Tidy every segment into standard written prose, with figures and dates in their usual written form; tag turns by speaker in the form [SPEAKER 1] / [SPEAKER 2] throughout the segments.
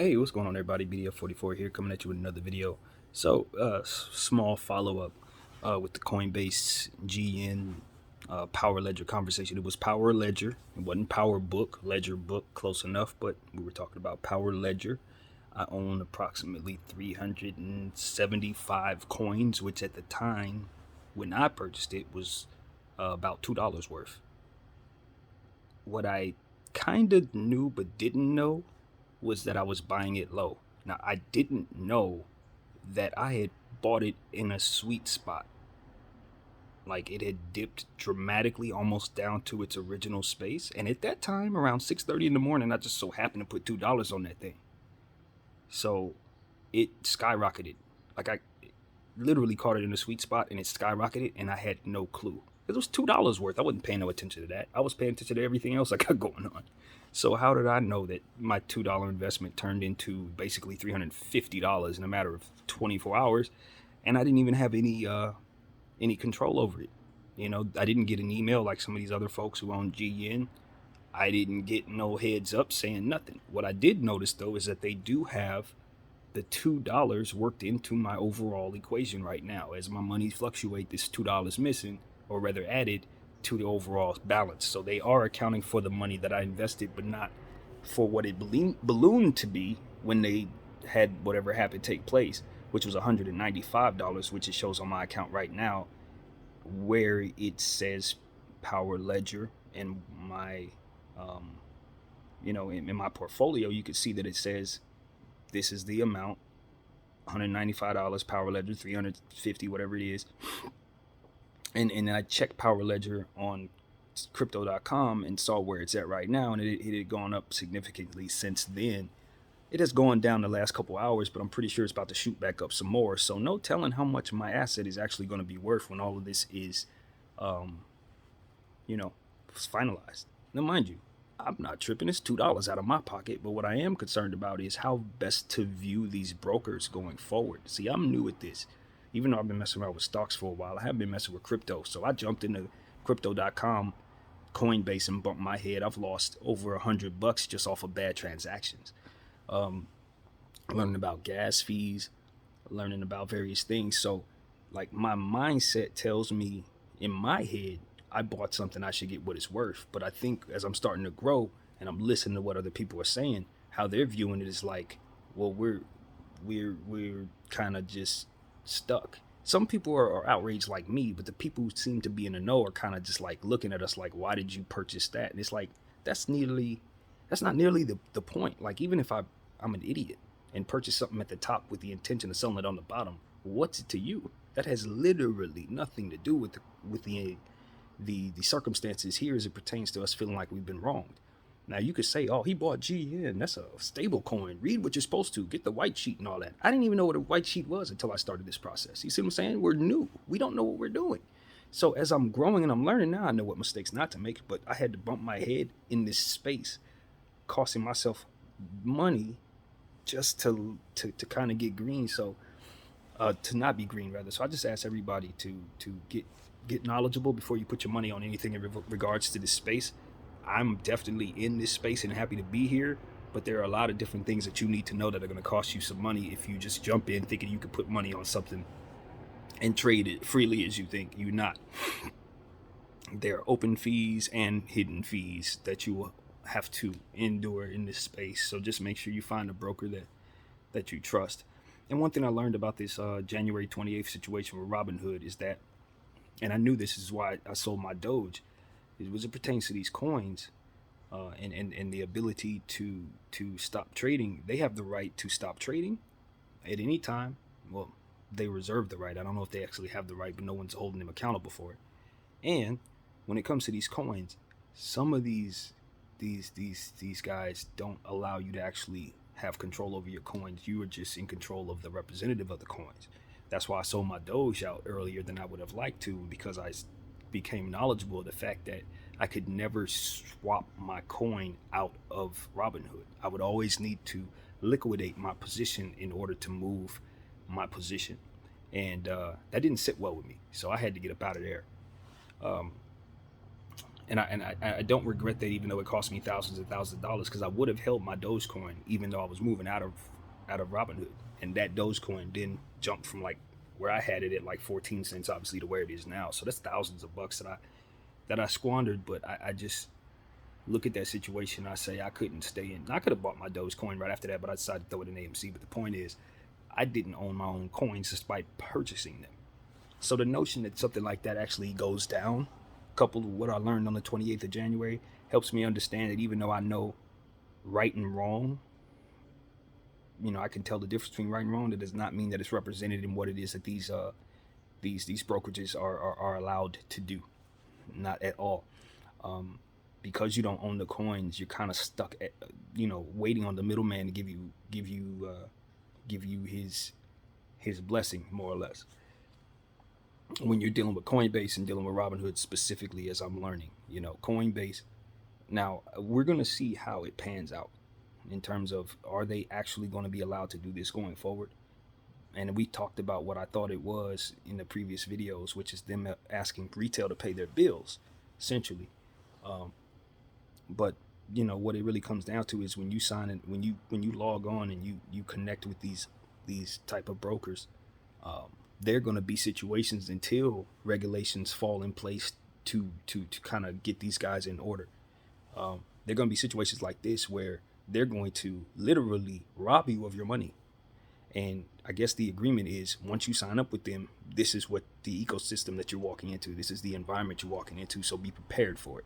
[SPEAKER 1] Hey, what's going on, everybody? BDF44 here, coming at you with another video. Small follow up with the Coinbase GN Power Ledger conversation. It was Power Ledger. It wasn't Power Book, Ledger Book, close enough, but we were talking about Power Ledger. I own approximately 375 coins, which at the time when I purchased it was about $2 worth. What I kind of knew but didn't know was that I was buying it low. Now, I didn't know that I had bought it in a sweet spot. Like it had dipped dramatically almost down to its original space. And at that time, around 6:30 in the morning, I just so happened to put $2 on that thing. So it skyrocketed. Like I literally caught it in a sweet spot and it skyrocketed and I had no clue. It was $2 worth. I wasn't paying no attention to that. I was paying attention to everything else I got going on. So how did I know that my $2 investment turned into basically $350 in a matter of 24 hours, and I didn't even have any control over it? I didn't get an email like some of these other folks who own GN. I didn't get no heads up saying nothing. What I did notice though is that they do have the $2 worked into my overall equation right now. As my money fluctuate, this $2 missing, or rather added to the overall balance. So they are accounting for the money that I invested, but not for what it ballooned to be when they had whatever happened take place, which was $195, which it shows on my account right now, where it says Power Ledger and my, in my portfolio, you could see that it says this is the amount, $195 Power Ledger, 350, whatever it is. And I checked Power Ledger on crypto.com and saw where it's at right now, and it had gone up significantly since then. It has gone down the last couple hours, but I'm pretty sure it's about to shoot back up some more. So no telling how much my asset is actually going to be worth when all of this is, finalized. Now, mind you, I'm not tripping. It's $2 out of my pocket, but what I am concerned about is how best to view these brokers going forward. See, I'm new at this. Even though I've been messing around with stocks for a while, I haven't been messing with crypto. So I jumped into crypto.com, Coinbase, and bumped my head. I've lost over $100 just off of bad transactions. Learning about gas fees, learning about various things. So, like, my mindset tells me in my head, I bought something, I should get what it's worth. But I think as I'm starting to grow and I'm listening to what other people are saying, how they're viewing it is like, well, we're kind of just stuck. Some people are outraged like me, but the people who seem to be in the know are kind of just like looking at us like, why did you purchase that? And it's like, that's not nearly the point. Like, even if I'm an idiot and purchase something at the top with the intention of selling it on the bottom, what's it to you? That has literally nothing to do with the circumstances here as it pertains to us feeling like we've been wronged. Now, you could say, oh, he bought GN. That's a stable coin. Read what you're supposed to. Get the white sheet and all that. I didn't even know what a white sheet was until I started this process. You see what I'm saying? We're new. We don't know what we're doing. So as I'm growing and I'm learning now, I know what mistakes not to make, but I had to bump my head in this space, costing myself money just to kind of get green. So to not be green, rather. So I just ask everybody to get knowledgeable before you put your money on anything in regards to this space. I'm definitely in this space and happy to be here, but there are a lot of different things that you need to know that are going to cost you some money if you just jump in thinking you could put money on something and trade it freely as you think. You're not. There are open fees and hidden fees that you will have to endure in this space. So just make sure you find a broker that you trust. And one thing I learned about this January 28th situation with Robinhood is that, and I knew this is why I sold my Doge, as it pertains to these coins, and the ability to stop trading. They have the right to stop trading at any time. Well, they reserve the right. I don't know if they actually have the right, but no one's holding them accountable for it. And when it comes to these coins, some of these guys don't allow you to actually have control over your coins. You are just in control of the representative of the coins. That's why I sold my Doge out earlier than I would have liked to, because I became knowledgeable of the fact that I could never swap my coin out of Robinhood. I would always need to liquidate my position in order to move my position. And that didn't sit well with me. So I had to get up out of there. And I don't regret that, even though it cost me thousands and thousands of dollars, because I would have held my Dogecoin even though I was moving out of Robinhood, and that Dogecoin then jumped from like where I had it at like 14 cents, obviously, to where it is now. So that's thousands of bucks that I squandered. But I just look at that situation. I say I couldn't stay in. I could have bought my Dogecoin right after that, but I decided to throw it in AMC. But the point is, I didn't own my own coins despite purchasing them. So the notion that something like that actually goes down, coupled with what I learned on the 28th of January, helps me understand that even though I know right and wrong, I can tell the difference between right and wrong. That does not mean that it's represented in what it is that these brokerages are allowed to do. Not at all. Because you don't own the coins, you're kind of stuck at waiting on the middleman to give you his blessing, more or less. When you're dealing with Coinbase and dealing with Robinhood specifically, as I'm learning, Coinbase. Now we're gonna see how it pans out in terms of, are they actually going to be allowed to do this going forward? And we talked about what I thought it was in the previous videos, which is them asking retail to pay their bills, essentially. But what it really comes down to is when you sign it, when you log on and you connect with these type of brokers, there are going to be situations until regulations fall in place to kind of get these guys in order. There are going to be situations like this where they're going to literally rob you of your money. And I guess the agreement is, once you sign up with them, this is what the ecosystem that you're walking into. This is the environment you're walking into. So be prepared for it.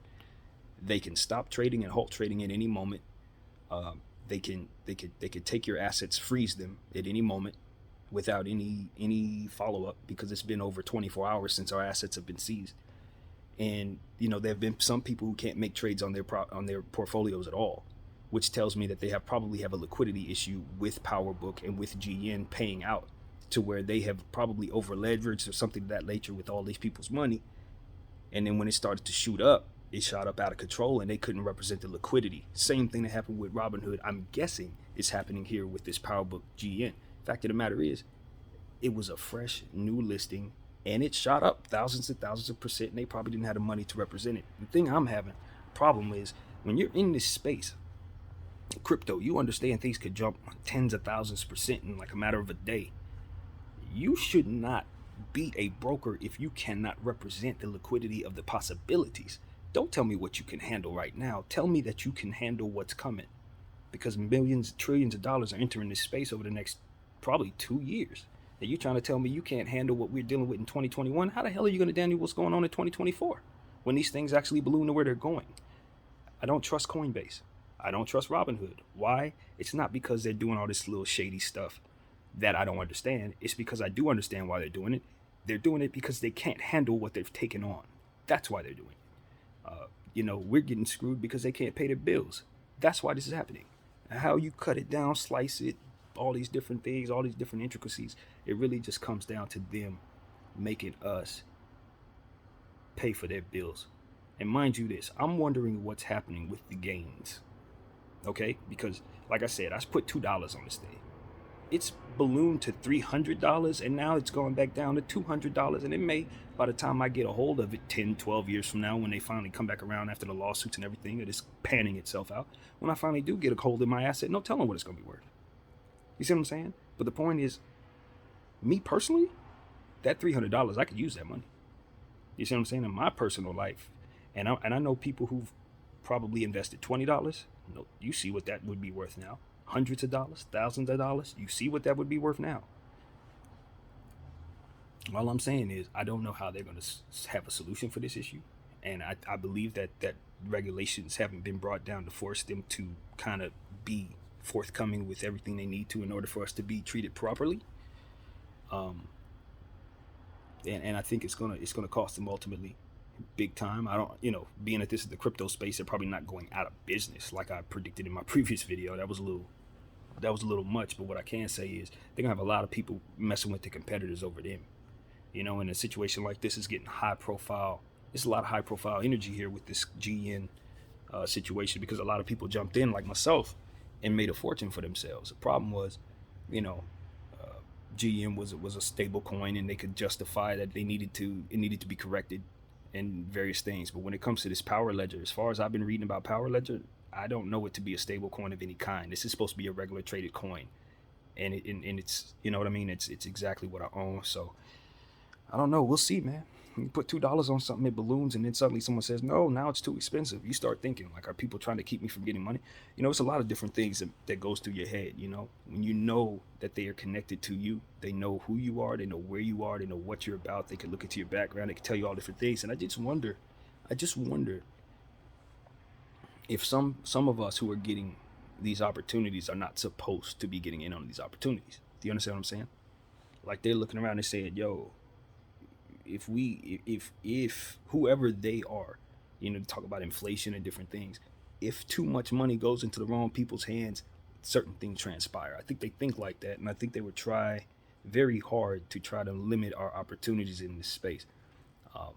[SPEAKER 1] They can stop trading and halt trading at any moment. They can take your assets, freeze them at any moment without any follow up, because it's been over 24 hours since our assets have been seized. And there have been some people who can't make trades on their portfolios at all, which tells me that they probably have a liquidity issue with PowerBook and with GN paying out, to where they have probably over leveraged or something of that nature with all these people's money. And then when it started to shoot up, it shot up out of control and they couldn't represent the liquidity. Same thing that happened with Robinhood, I'm guessing is happening here with this PowerBook GN. Fact of the matter is, it was a fresh new listing and it shot up thousands and thousands of percent, and they probably didn't have the money to represent it. The thing I'm having problem is, when you're in this space, crypto, you understand things could jump tens of thousands percent in like a matter of a day. You should not be a broker if you cannot represent the liquidity of the possibilities. Don't tell me what you can handle right now. Tell me that you can handle what's coming, because millions, trillions of dollars are entering this space over the next probably 2 years. And you're trying to tell me you can't handle what we're dealing with in 2021? How the hell are you going to handle what's going on in 2024 when these things actually balloon to where they're going? I don't trust Coinbase. I don't trust Robinhood. Why? It's not because they're doing all this little shady stuff that I don't understand. It's because I do understand why they're doing it. They're doing it because they can't handle what they've taken on. That's why they're doing it. We're getting screwed because they can't pay their bills. That's why this is happening. How you cut it down, slice it, all these different things, all these different intricacies, it really just comes down to them making us pay for their bills. And mind you this, I'm wondering what's happening with the gains. Okay? Because, like I said, I put $2 on this thing. It's ballooned to $300, and now it's going back down to $200. And it may, by the time I get a hold of it 10, 12 years from now, when they finally come back around after the lawsuits and everything, it is panning itself out. When I finally do get a hold of my asset, no telling what it's going to be worth. You see what I'm saying? But the point is, me personally, that $300, I could use that money. You see what I'm saying? In my personal life. And I know people who've probably invested $20. No, you see what that would be worth now. Hundreds of dollars, thousands of dollars. You see what that would be worth now. All I'm saying is, I don't know how they're going to have a solution for this issue. And I believe that regulations haven't been brought down to force them to kind of be forthcoming with everything they need to in order for us to be treated properly. And I think it's gonna cost them ultimately big time. I don't, being that this is the crypto space, they're probably not going out of business like I predicted in my previous video. That was a little much, but what I can say is they're gonna have a lot of people messing with the competitors over them. In a situation like this is getting high profile. There's a lot of high profile energy here with this GN situation, because a lot of people jumped in like myself and made a fortune for themselves. The problem was, GM was a stable coin, and they could justify that it needed to be corrected, and various things. But when it comes to this Power Ledger, as far as I've been reading about Power Ledger, I don't know it to be a stable coin of any kind. This is supposed to be a regular traded coin, and it's, you know what I mean. It's exactly what I own. So I don't know. We'll see, man. You put $2 on something, it balloons, and then suddenly someone says, no, now it's too expensive. You start thinking, like, are people trying to keep me from getting money? You know, it's a lot of different things that goes through your head, you know. When you know that they are connected to you, they know who you are, they know where you are, they know what you're about, they can look into your background, they can tell you all different things. And I just wonder if some of us who are getting these opportunities are not supposed to be getting in on these opportunities. Do you understand what I'm saying? Like, they're looking around and saying, yo, if whoever they are, you know, talk about inflation and different things, if too much money goes into the wrong people's hands, certain things transpire. I think they think like that, and I think they would try very hard to try to limit our opportunities in this space.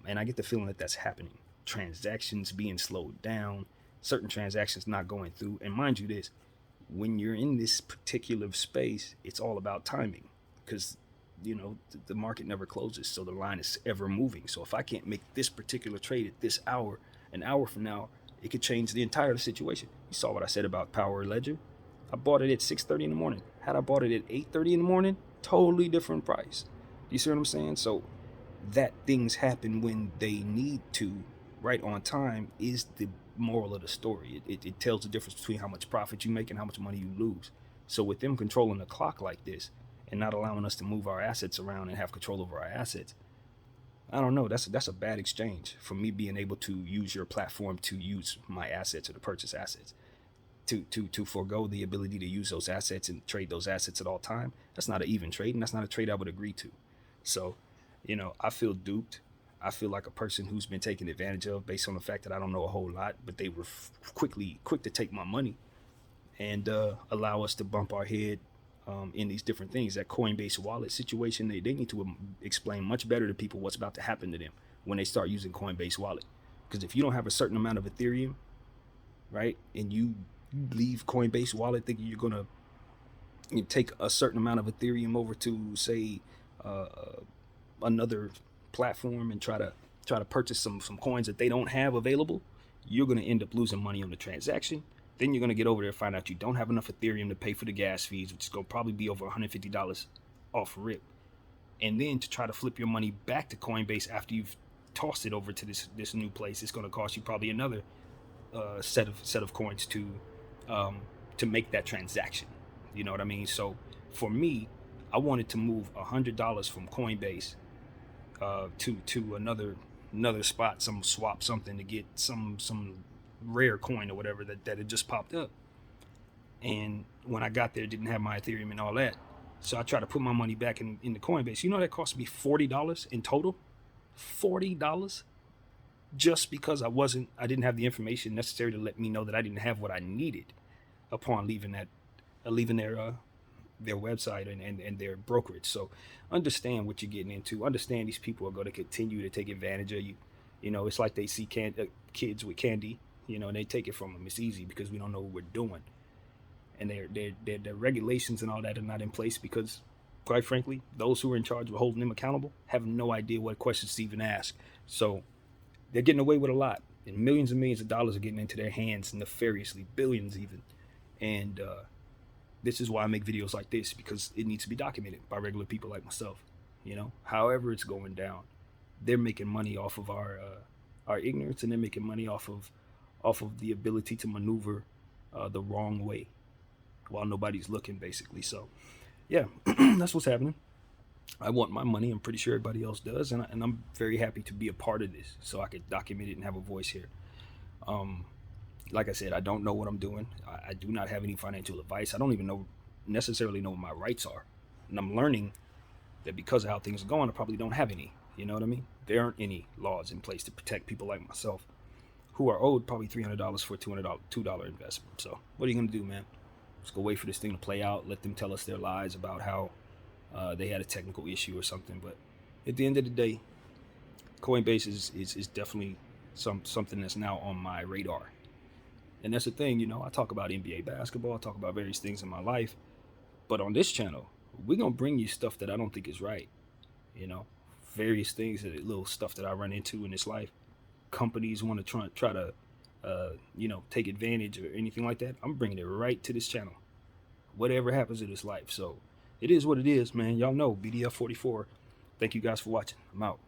[SPEAKER 1] And I get the feeling that that's happening. Transactions being slowed down, certain transactions not going through. And mind you this, when you're in this particular space, it's all about timing, because you know the market never closes, so the line is ever moving. So if I can't make this particular trade at this hour, an hour from now, it could change the entire situation. You saw what I said about Power Ledger. I bought it at 6:30 in the morning. Had I bought it at 8:30 in the morning, totally different price. You see what I'm saying? So that things happen when they need to, right on time, is the moral of the story. It tells the difference between how much profit you make and how much money you lose. So with them controlling the clock like this and not allowing us to move our assets around and have control over our assets, I don't know. That's a bad exchange for me being able to use your platform to use my assets or to purchase assets. To forego the ability to use those assets and trade those assets at all time. That's not an even trade, and that's not a trade I would agree to. So, you know, I feel duped. I feel like a person who's been taken advantage of based on the fact that I don't know a whole lot, but they were quick to take my money and allow us to bump our head in these different things. That Coinbase wallet situation, they need to explain much better to people what's about to happen to them when they start using Coinbase wallet. Because if you don't have a certain amount of Ethereum, right, and you leave Coinbase wallet thinking you're gonna take a certain amount of Ethereum over to, say, another platform and try to purchase some coins that they don't have available, you're gonna end up losing money on the transaction. Then you're gonna get over there and find out you don't have enough Ethereum to pay for the gas fees, which is gonna probably be over $150 off rip. And then to try to flip your money back to Coinbase after you've tossed it over to this new place, it's gonna cost you probably another set of coins to make that transaction. You know what I mean? So for me, I wanted to move $100 from Coinbase to another spot, some swap something to get some rare coin or whatever that had just popped up. And when I got there, it didn't have my Ethereum and all that. So I tried to put my money back in the Coinbase. You know, that cost me $40 in total. $40 just because I didn't have the information necessary to let me know that I didn't have what I needed upon leaving their website and their brokerage. So understand what you're getting into. Understand these people are going to continue to take advantage of you. You know, it's like they see kids with candy, you know, and they take it from them. It's easy because we don't know what we're doing. And their regulations and all that are not in place because, quite frankly, those who are in charge of holding them accountable have no idea what questions to even ask. So they're getting away with a lot. And millions and millions of dollars are getting into their hands nefariously, billions even. And this is why I make videos like this, because it needs to be documented by regular people like myself. You know, however it's going down, they're making money off of our ignorance, and they're making money off of the ability to maneuver the wrong way while nobody's looking, basically. So, yeah, that's what's happening. I want my money. I'm pretty sure everybody else does, and I'm very happy to be a part of this, so I could document it and have a voice here. Like I said, I don't know what I'm doing. I do not have any financial advice. I don't even necessarily know what my rights are, and I'm learning that because of how things are going, I probably don't have any. You know what I mean? There aren't any laws in place to protect people like myself who are owed probably $300 for a $2 investment. So what are you gonna do, man? Just go wait for this thing to play out. Let them tell us their lies about how they had a technical issue or something. But at the end of the day, Coinbase is definitely something that's now on my radar. And that's the thing, you know, I talk about NBA basketball, I talk about various things in my life, but on this channel, we're going to bring you stuff that I don't think is right, you know, various things, little stuff that I run into in this life companies want to try to take advantage or anything like that, I'm bringing it right to this channel. Whatever happens in this life. So it is what it is, man. Y'all know BDF 44. Thank you guys for watching. I'm out.